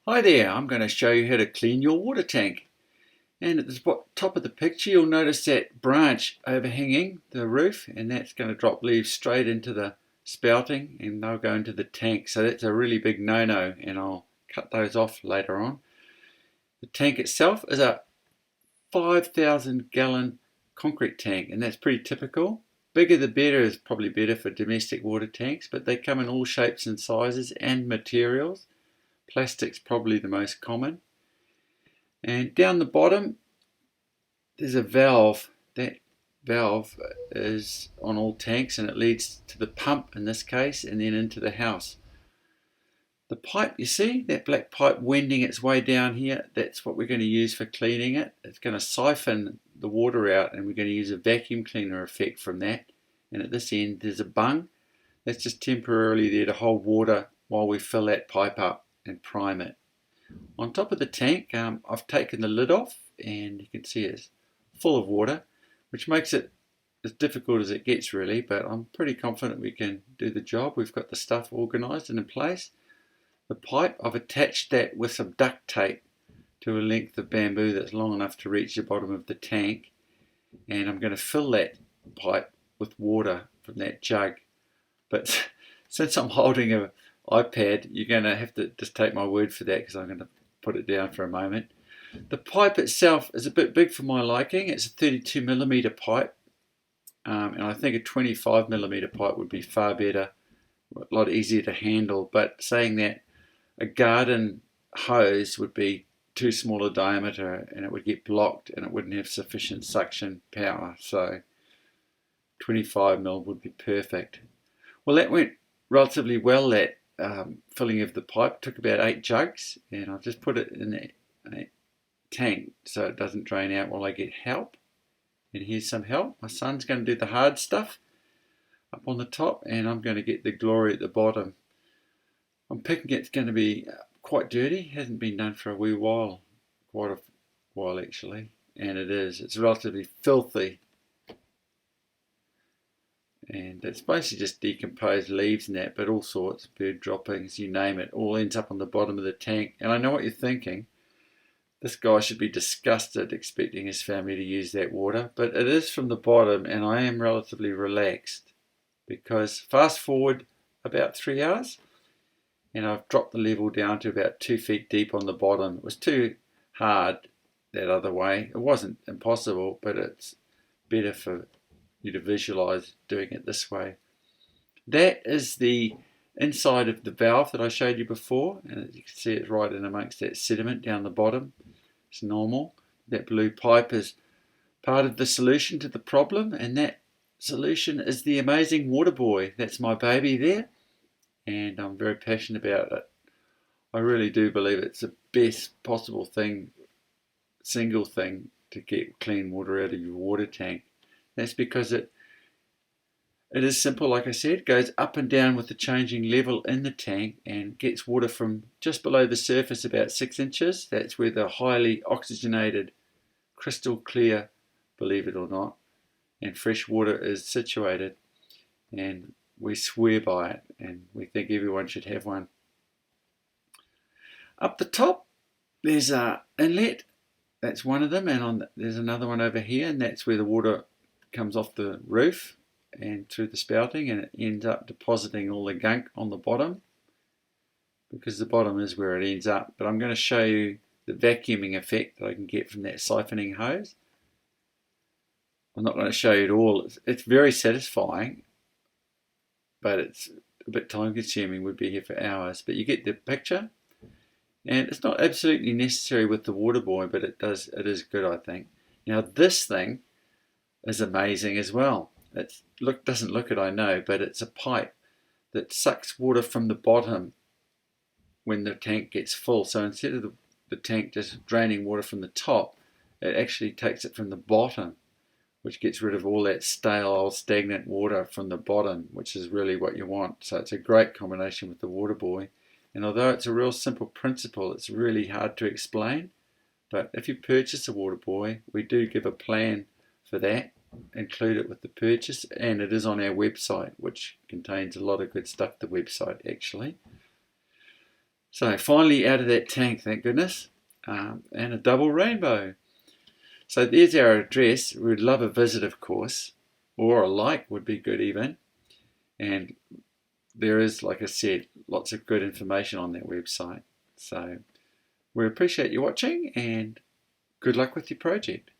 Hi there, I'm going to show you how to clean your water tank. And at the top of the picture you'll notice that branch overhanging the roof, and that's going to drop leaves straight into the spouting and they'll go into the tank. So that's a really big no-no, and I'll cut those off later on. The tank itself is a 5,000 gallon concrete tank, and that's pretty typical. Bigger the better is probably better for domestic water tanks, but they come in all shapes and sizes and materials. Plastic's probably the most common. And down the bottom, there's a valve. That valve is on all tanks and it leads to the pump in this case and then into the house. The pipe, you see, that black pipe wending its way down here, that's what we're going to use for cleaning it. It's going to siphon the water out and we're going to use a vacuum cleaner effect from that. And at this end, there's a bung. That's just temporarily there to hold water while we fill that pipe up and prime it. On top of the tank, I've taken the lid off and you can see it's full of water, which makes it as difficult as it gets really, but I'm pretty confident we can do the job. We've got the stuff organised and in place. The pipe, I've attached that with some duct tape to a length of bamboo that's long enough to reach the bottom of the tank, and I'm going to fill that pipe with water from that jug. But since I'm holding an iPad, you're going to have to just take my word for that because I'm going to put it down for a moment. The pipe itself is a bit big for my liking. It's a 32mm pipe, and I think a 25mm pipe would be far better, a lot easier to handle. But saying that, a garden hose would be too small a diameter and it would get blocked and it wouldn't have sufficient suction power. So 25mm would be perfect. Well, that went relatively well, that filling of the pipe. Took about 8 jugs, and I've just put it in a tank so it doesn't drain out while I get help. And here's some help. My son's going to do the hard stuff up on the top, and I'm going to get the glory at the bottom. I'm picking it's going to be quite dirty. Hasn't been done for a wee while, quite a while actually, and it is. It's relatively filthy. And it's basically just decomposed leaves and that, but all sorts, bird droppings, you name it, all ends up on the bottom of the tank. And I know what you're thinking. This guy should be disgusted expecting his family to use that water, but it is from the bottom, and I am relatively relaxed because fast forward about 3 hours and I've dropped the level down to about 2 feet deep on the bottom. It was too hard that other way. It wasn't impossible, but it's better for you to visualize doing it this way. That is the inside of the valve that I showed you before, and as you can see, it's right in amongst that sediment down the bottom. It's normal. That blue pipe is part of the solution to the problem, and that solution is the amazing water boy. That's my baby there, and I'm very passionate about it. I really do believe it's the best possible thing, single thing, to get clean water out of your water tank. That's because it is simple, like I said, goes up and down with the changing level in the tank and gets water from just below the surface about 6 inches. That's where the highly oxygenated, crystal clear, believe it or not, and fresh water is situated. And we swear by it, and we think everyone should have one. Up the top, there's an inlet. That's one of them, and there's another one over here, and that's where the water comes off the roof and through the spouting, and it ends up depositing all the gunk on the bottom because the bottom is where it ends up. But I'm going to show you the vacuuming effect that I can get from that siphoning hose. I'm not going to show you it all. It's very satisfying, but it's a bit time consuming. We'd be here for hours, but you get the picture. And it's not absolutely necessary with the water boy, but it is good, I think. Now this thing is amazing as well. It doesn't look it, I know, but it's a pipe that sucks water from the bottom when the tank gets full. So instead of the tank just draining water from the top, it actually takes it from the bottom, which gets rid of all that stale, old, stagnant water from the bottom, which is really what you want. So it's a great combination with the water boy. And although it's a real simple principle, it's really hard to explain. But if you purchase a water boy, we do give a plan for that, include it with the purchase, and it is on our website, which contains a lot of good stuff, the website actually. So finally out of that tank, thank goodness, and a double rainbow. So there's our address. We'd love a visit, of course, or a like would be good even. And there is, like I said, lots of good information on that website. So we appreciate you watching and good luck with your project.